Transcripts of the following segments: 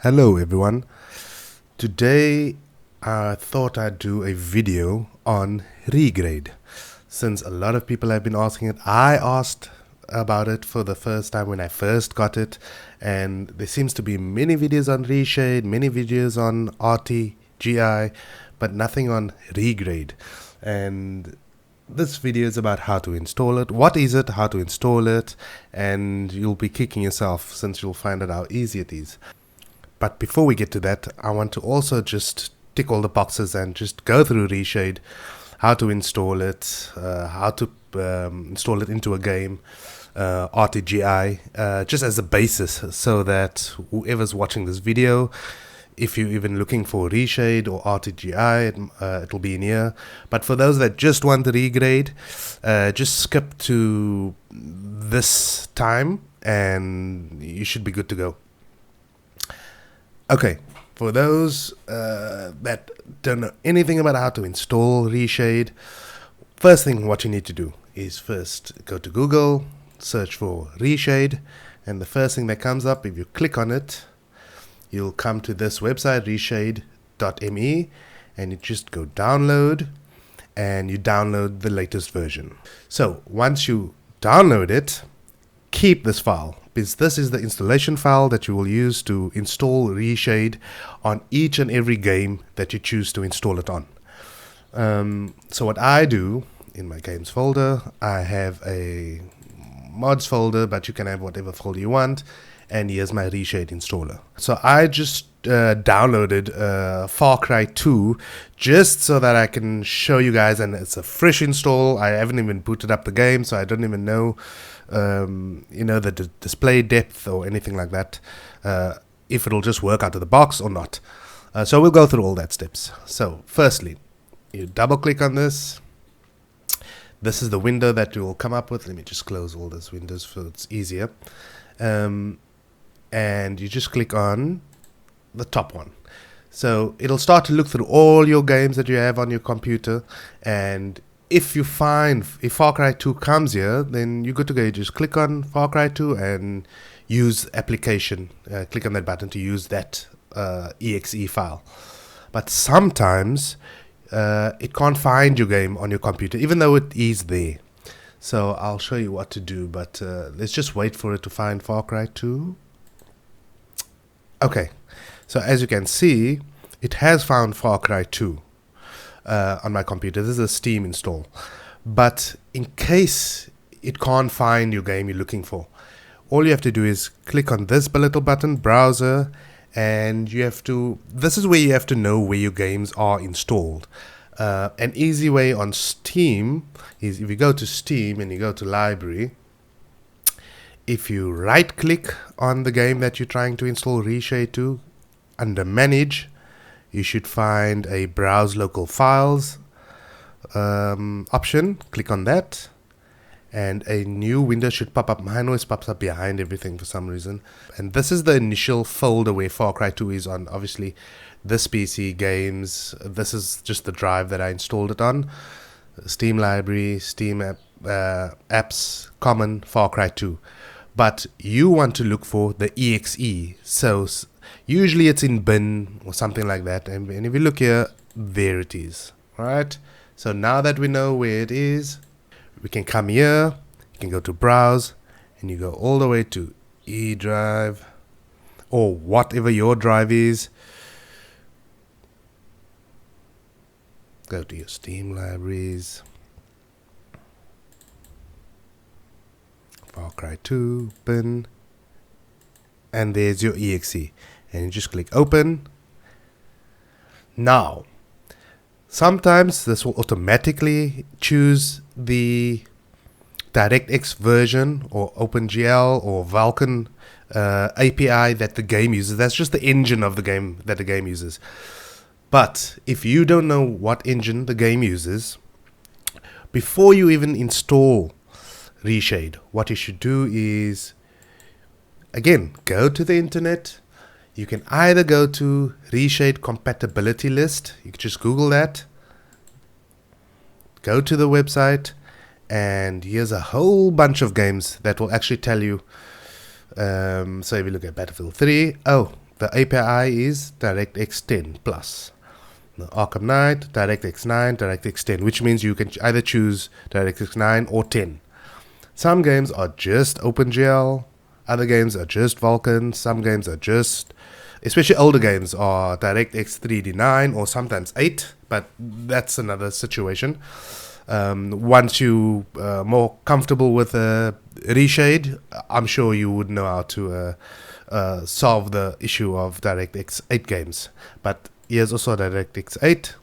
Hello everyone. Today I thought I'd do a video on Regrade. Since a lot of people have been asking it, I asked about it for the first time when I first got it, and there seems to be many videos on Reshade, many videos on RTGI, but nothing on Regrade. And this video is about how to install it, what is it, how to install it, and you'll be kicking yourself since you'll find out how easy it is. But before we get to that, I want to also just tick all the boxes and just go through Reshade, how to install it, how to install it into a game, RTGI, just as a basis so that whoever's watching this video, if you're even looking for Reshade or RTGI, it'll be in here. But for those that just want the Regrade, just skip to this time and you should be good to go. Okay, for those that don't know anything about how to install Reshade, first thing what you need to do is first go to Google, search for Reshade, and the first thing that comes up, if you click on it, you'll come to this website, reshade.me, and you just go download, and you download the latest version. So once you download it, keep this file, because this is the installation file that you will use to install Reshade on each and every game that you choose to install it on. So what I do in my games folder, I have a mods folder, but you can have whatever folder you want, and here's my Reshade installer. So I just downloaded Far Cry 2 just so that I can show you guys, and it's a fresh install. I haven't even booted up the game, so I don't even know the display depth or anything like that, if it'll just work out of the box or not. So we'll go through all that steps. So firstly, you double click on this. This is the window that you will come up with. Let me just close all those windows so it's easier. And you just click on the top one. So it'll start to look through all your games that you have on your computer, and if you find if Far Cry 2 comes here, then you're good to go. You just click on Far Cry 2 and use application. Click on that button to use that exe file. But sometimes it can't find your game on your computer, even though it is there. So I'll show you what to do, but let's just wait for it to find Far Cry 2. Okay, so as you can see, it has found Far Cry 2 on my computer. This is a Steam install. But in case it can't find your game you're looking for, all you have to do is click on this little button, browser, and this is where you have to know where your games are installed. An easy way on Steam is if you go to Steam and you go to library, if you right click on the game that you're trying to install Reshade to, under manage, you should find a browse local files option. Click on that and a new window should pop up. Mine always pops up behind everything for some reason. And this is the initial folder where Far Cry 2 is on. Obviously this PC games, this is just the drive that I installed it on. Steam library, Steam apps, common, Far Cry 2. But you want to look for the exe. So usually it's in bin or something like that. And if you look here, there it is. Alright. So now that we know where it is, we can come here, you can go to browse, and you go all the way to E drive or whatever your drive is. Go to your Steam libraries. Far Cry 2, bin, and there's your exe, and you just click open. Now, sometimes this will automatically choose the DirectX version or OpenGL or Vulkan API that the game uses. That's just the engine of the game that the game uses. But if you don't know what engine the game uses, before you even install Reshade, what you should do is, again, go to the internet. You can either go to Reshade Compatibility list. You can just Google that. Go to the website, and here's a whole bunch of games that will actually tell you So if you look at Battlefield 3, oh, The API is DirectX 10 Plus. The Arkham Knight, DirectX 9, DirectX 10, which means you can either choose DirectX 9 or 10. Some games are just OpenGL, other games are just Vulkan, some games are just, especially older games, are DirectX 3D 9 or sometimes 8, but that's another situation. Once you more comfortable with Reshade, I'm sure you would know how to solve the issue of DirectX 8 games. But here's also DirectX 8,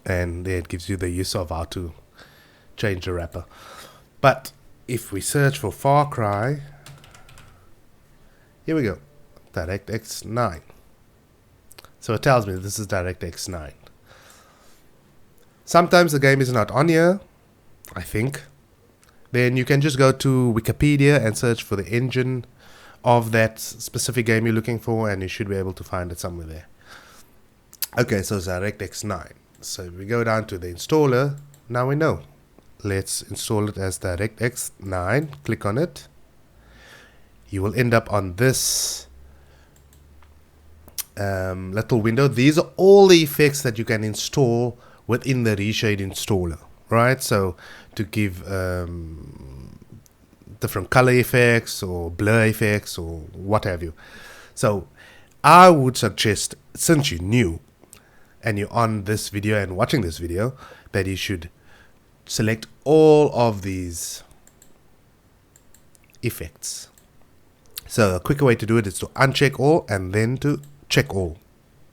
and there it gives you the use of how to change the wrapper. But if we search for Far Cry, here we go, DirectX 9. So it tells me this is DirectX 9. Sometimes the game is not on here, I think. Then you can just go to Wikipedia and search for the engine of that specific game you're looking for, and you should be able to find it somewhere there. Okay, so it's DirectX 9. So if we go down to the installer, now we know. Let's install it as DirectX 9. Click on it. You will end up on this little window. These are all the effects that you can install within the Reshade installer, right? So to give different color effects or blur effects or what have you. So I would suggest, since you're new and you're on this video and watching this video, that you should select all of these effects. So a quicker way to do it is to uncheck all and then to check all.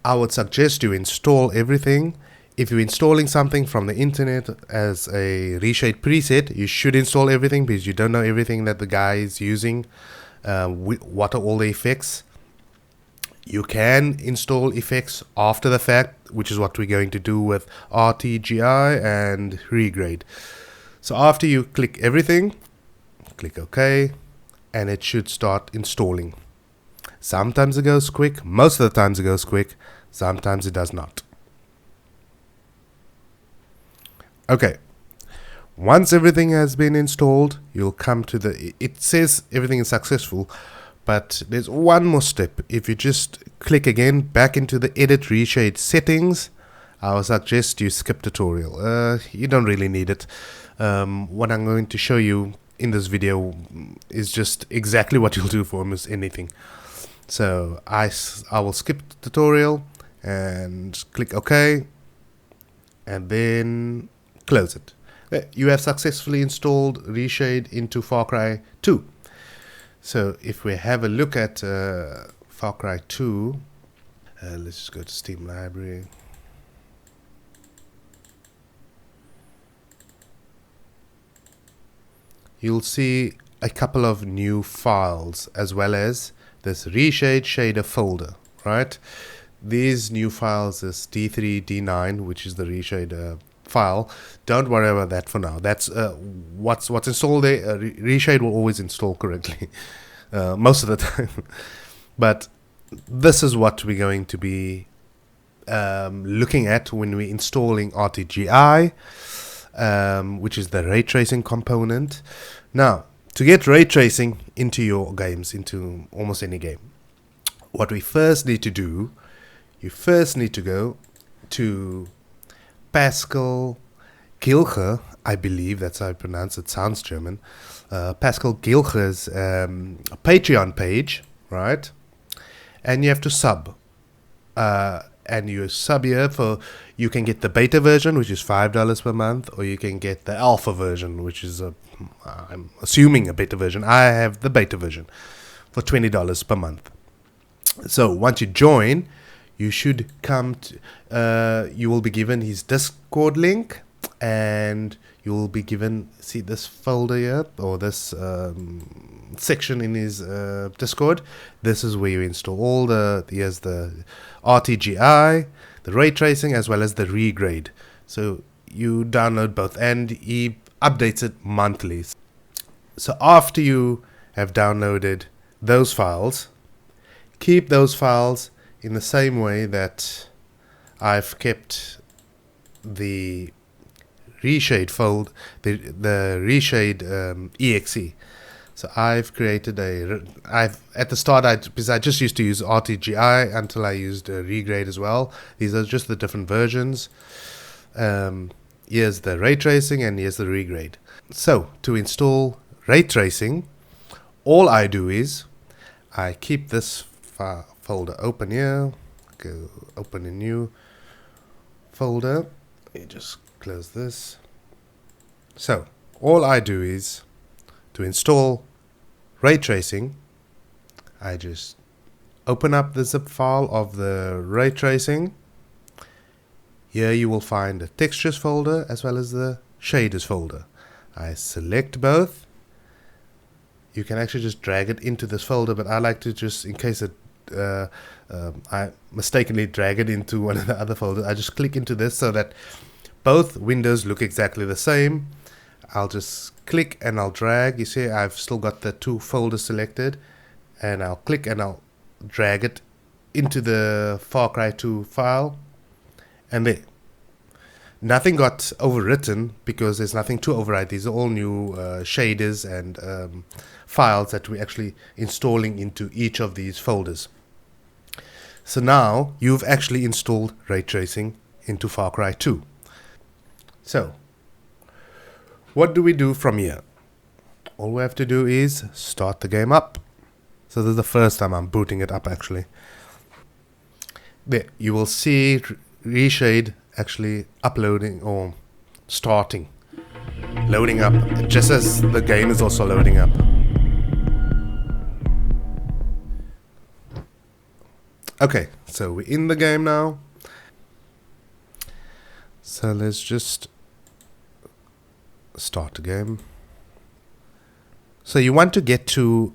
I would suggest you install everything. If you're installing something from the internet as a Reshade preset, you should install everything because you don't know everything that the guy is using. What are all the effects? You can install effects after the fact, which is what we're going to do with RTGI and Regrade. So after you click everything, click OK, and it should start installing. Sometimes it goes quick, most of the times it goes quick, sometimes it does not. Okay, once everything has been installed, you'll come to it says everything is successful, but there's one more step. If you just click again back into the edit Reshade settings, I would suggest you skip tutorial. You don't really need it. What I'm going to show you in this video is just exactly what you'll do for almost anything. So I will skip tutorial and click OK, and then close it. You have successfully installed Reshade into Far Cry 2. So if we have a look at Far Cry 2, let's just go to Steam Library. You'll see a couple of new files as well as this Reshade shader folder, right? These new files is D3, D9, which is the Reshade file. Don't worry about that for now. That's what's installed there. Reshade will always install correctly most of the time. But this is what we're going to be looking at when we're installing RTGI, which is the ray tracing component. Now, to get ray tracing into your games, into almost any game, what we first need to do, you first need to go to Pascal Gilger, I believe that's how I pronounce it, sounds German. Pascal Gilger's Patreon page, right? And you have to sub. And you sub here for, you can get the beta version, which is $5 per month, or you can get the alpha version, which is I'm assuming a beta version. I have the beta version for $20 per month. So once you join, you should come to, you will be given his Discord link, and you will be given, see this folder here, or this section in his Discord. This is where you install all here's the RTGI, the ray tracing, as well as the regrade. So you download both, and he updates it monthly. So after you have downloaded those files, keep those files in the same way that I've kept the Reshade fold, the Reshade exe. So I've created at the start, because I just used to use RTGI until I used Regrade as well. These are just the different versions. Here's the ray tracing and here's the Regrade. So to install ray tracing, all I do is I keep this folder open here, go open a new folder, you just close this. So all I do is to install ray tracing, I just open up the zip file of the ray tracing. Here you will find the textures folder as well as the shaders folder. I select both. You can actually just drag it into this folder, but I like to just, in case I mistakenly drag it into one of the other folders, I just click into this so that both windows look exactly the same. I'll just click and I'll drag. You see I've still got the two folders selected, and I'll click and I'll drag it into the Far Cry 2 file, and there. Nothing got overwritten because there's nothing to overwrite. These are all new shaders and files that we're actually installing into each of these folders. So now you've actually installed ray tracing into Far Cry 2. So what do we do from here? All we have to do is start the game up. So this is the first time I'm booting it up actually. There, you will see Reshade actually uploading or starting, loading up, just as the game is also loading up. Okay, so we're in the game now. So let's just start the game. So you want to get to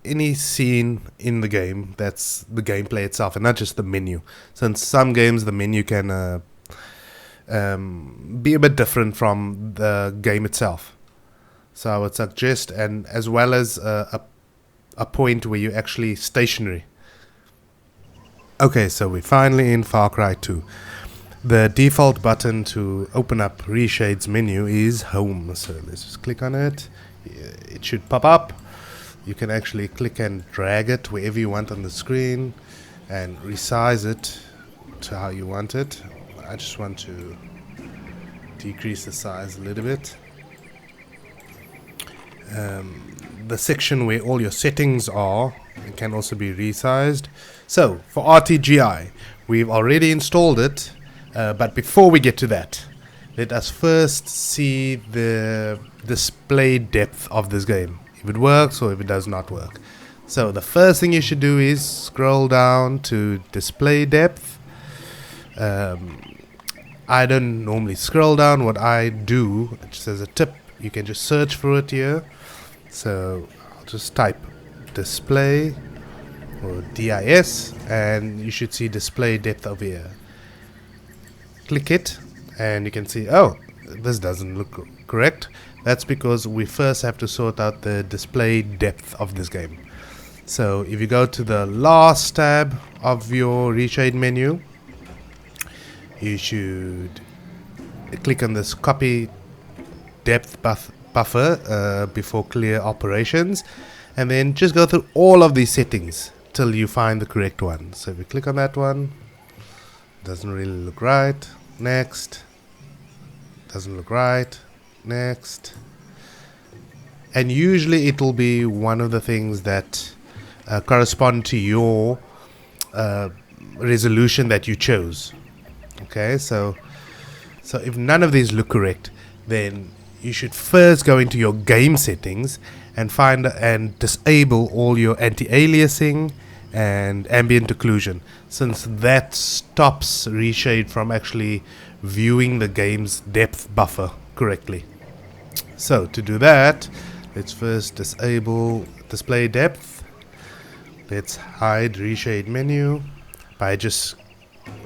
any scene in the game that's the gameplay itself and not just the menu. Since some games the menu can be a bit different from the game itself. So I would suggest, and as well as a point where you're actually stationary. Okay, so we're finally in Far Cry 2. The default button to open up Reshade's menu is Home. So let's just click on it. It should pop up. You can actually click and drag it wherever you want on the screen and resize it to how you want it. I just want to decrease the size a little bit. The section where all your settings are, it can also be resized. So for RTGI, we've already installed it, but before we get to that, let us first see the display depth of this game, if it works or if it does not work. So the first thing you should do is scroll down to display depth. I don't normally scroll down. What I do, just as a tip, you can just search for it here. So I'll just type display or DIS and you should see display depth over here. Click it and you can see, oh, this doesn't look correct. That's because we first have to sort out the display depth of this game. So if you go to the last tab of your Reshade menu, you should click on this copy depth buffer before clear operations, and then just go through all of these settings till you find the correct one. So if you click on that one, doesn't really look right. Next. Doesn't look right. Next. And usually it will be one of the things that correspond to your resolution that you chose. Okay, so if none of these look correct, then you should first go into your game settings and find and disable all your anti-aliasing and ambient occlusion, since that stops Reshade from actually viewing the game's depth buffer correctly. So to do that, let's first disable display depth. Let's hide Reshade menu by just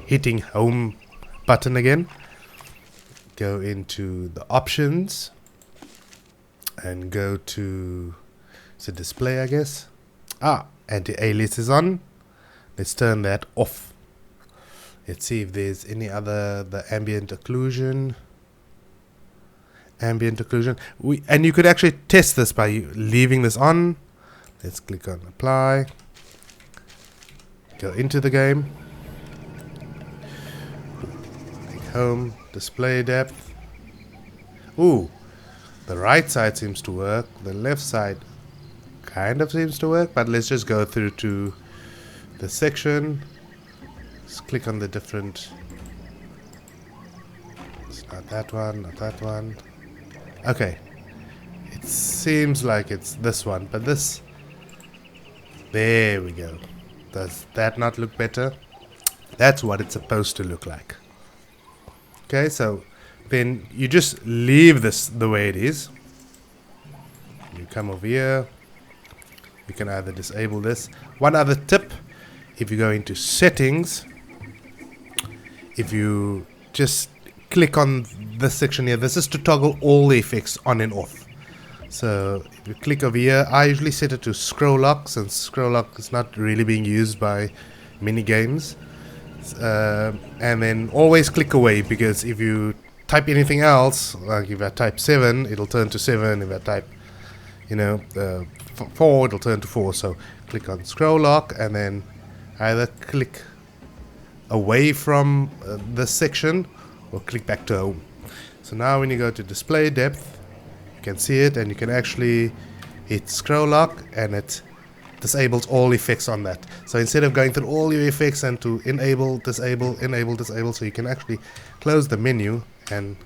hitting home button again. Go into the options and go to display, I guess. Anti-alias is on. Let's turn that off. Let's see if there's any other, the ambient occlusion. ambient occlusion. And you could actually test this by leaving this on. Let's click on apply. Go into the game. Click home, display depth. Ooh, the right side seems to work. The left side kind of seems to work, but let's just go through to the section. Let's click on the different. It's not that one, not that one. Okay. It seems like it's this one, but this. There we go. Does that not look better? That's what it's supposed to look like. Okay, so then you just leave this the way it is. You come over here. You can either disable this. One other tip, if you go into settings, if you just click on this section here, this is to toggle all the effects on and off. So if you click over here, I usually set it to scroll lock, since scroll lock is not really being used by many games. And then always click away, because if you type anything else, like if I type 7, it'll turn to 7. If I type, 4, it'll turn to 4. So click on scroll lock and then either click away from this section or click back to home. So now when you go to display depth, you can see it, and you can actually hit scroll lock and it disables all effects on that. So instead of going through all your effects and to enable, disable, so you can actually close the menu and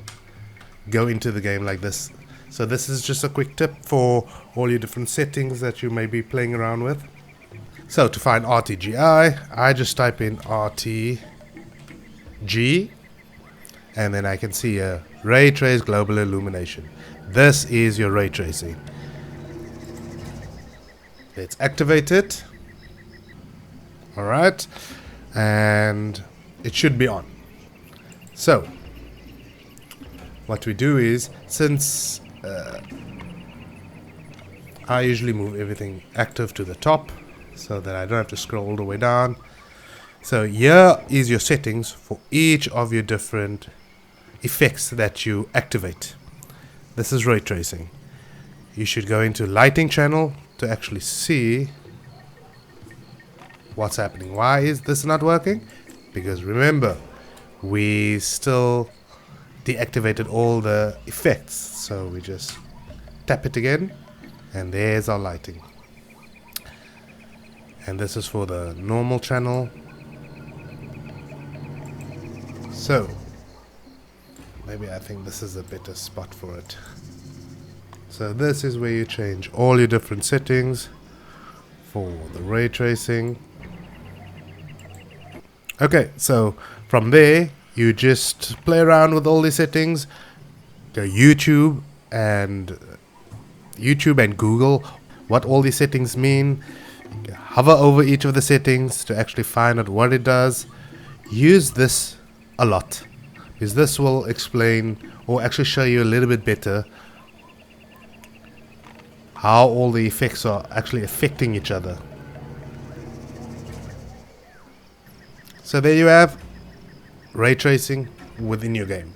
go into the game like this. So this is just a quick tip for all your different settings that you may be playing around with. So to find RTGI, I just type in RTG, and then I can see a ray trace global illumination. This is your ray tracing. Let's activate it. Alright, and it should be on. So what we do is, since I usually move everything active to the top so that I don't have to scroll all the way down. So here is your settings for each of your different effects that you activate. This is ray tracing. You should go into lighting channel to actually see what's happening. Why is this not working? Because remember, we still deactivated all the effects. So we just tap it again, and there's our lighting. And this is for the normal channel. So maybe I think this is a better spot for it. So this is where you change all your different settings for the ray tracing. Okay, so from there you just play around with all these settings. Go YouTube and Google what all these settings mean. Hover over each of the settings to actually find out what it does. Use this a lot, because this will explain or actually show you a little bit better how all the effects are actually affecting each other. So there you have ray tracing within your game,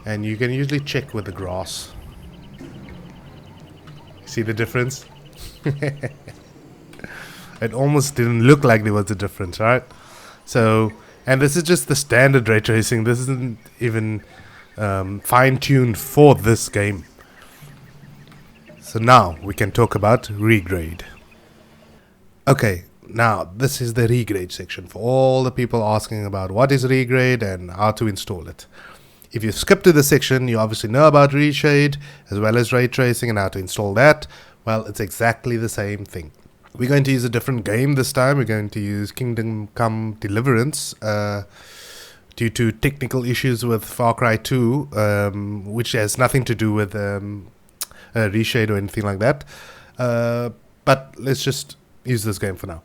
and you can usually check with the grass. See the difference? It almost didn't look like there was a difference, right? So, and this is just the standard ray tracing. This isn't even fine-tuned for this game. So now we can talk about regrade. Okay, now this is the regrade section for all the people asking about what is regrade and how to install it. If you skip to this section, you obviously know about Reshade as well as ray tracing and how to install that. Well, it's exactly the same thing. We're going to use a different game this time. We're going to use Kingdom Come Deliverance due to technical issues with Far Cry 2, which has nothing to do with Reshade or anything like that. But let's just use this game for now.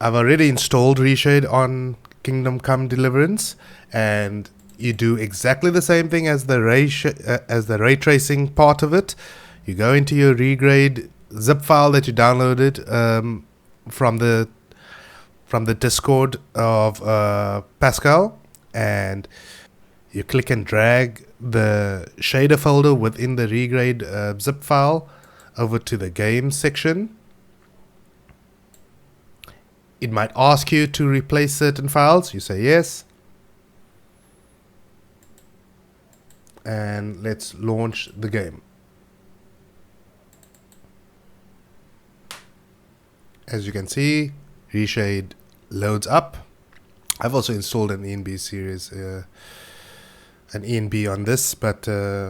I've already installed Reshade on Kingdom Come Deliverance, and you do exactly the same thing as the ray tracing part of it. You go into your regrade zip file that you downloaded from the Discord of Pascal, and you click and drag the shader folder within the Regrade zip file over to the game section. It might ask you to replace certain files. You say yes. And let's launch the game. As you can see, Reshade loads up. I've also installed an ENB series, an ENB on this, but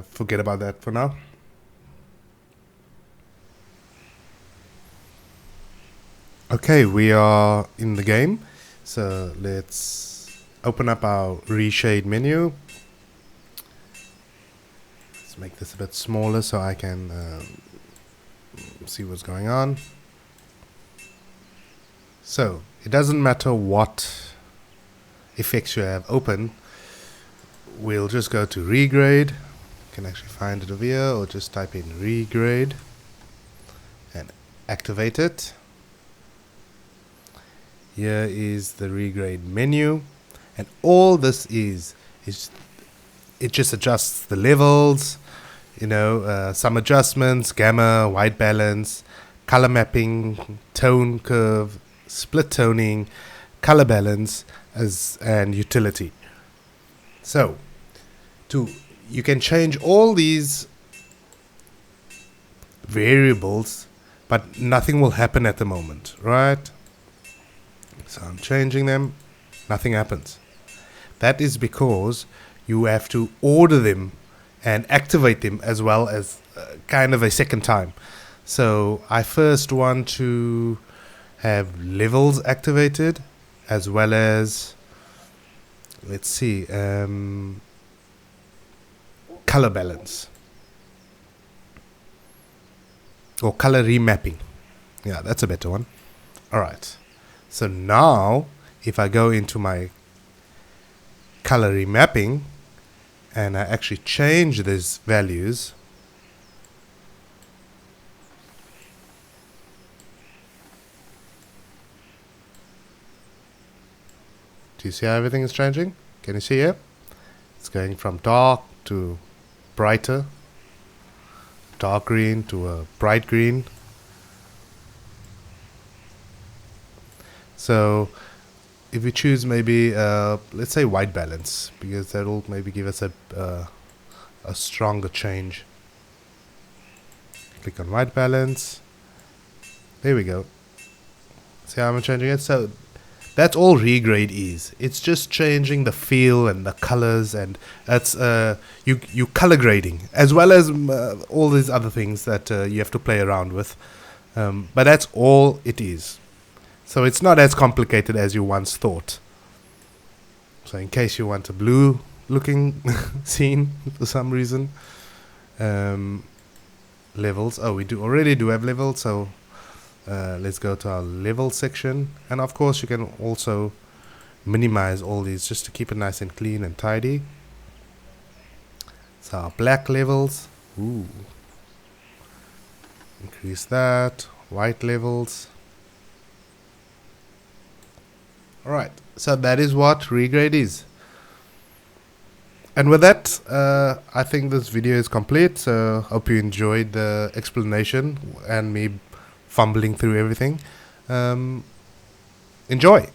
forget about that for now. Okay, we are in the game, so let's open up our Reshade menu. Let's make this a bit smaller so I can see what's going on. So, it doesn't matter what effects you have open, we'll just go to Regrade. You can actually find it over here, or just type in Regrade and activate it. Here is the Regrade menu, and all this is it just adjusts the levels, you know, some adjustments, gamma, white balance, color mapping, tone curve, split toning, color balance, and utility. So you can change all these variables, but nothing will happen at the moment, right? So I'm changing them, nothing happens. That is because you have to order them and activate them as well as kind of a second time. So I first want to have levels activated, as well as, let's see, color balance or color remapping. Yeah, that's a better one. All right. So now, if I go into my color remapping and I actually change these values, do you see how everything is changing? Can you see here? It's going from dark to brighter, dark green to a bright green. So if we choose maybe, let's say white balance, because that'll maybe give us a stronger change. Click on white balance. There we go. See how I'm changing it? So that's all Regrade is. It's just changing the feel and the colors, and that's you color grading, as well as all these other things that you have to play around with. But that's all it is. So it's not as complicated as you once thought. So in case you want a blue looking scene for some reason, levels. Oh, we already do have levels, so let's go to our level section. And of course you can also minimize all these just to keep it nice and clean and tidy. So our black levels, ooh, increase that. White levels. Alright, so that is what Regrade is. And with that, I think this video is complete. So hope you enjoyed the explanation and me fumbling through everything. Enjoy!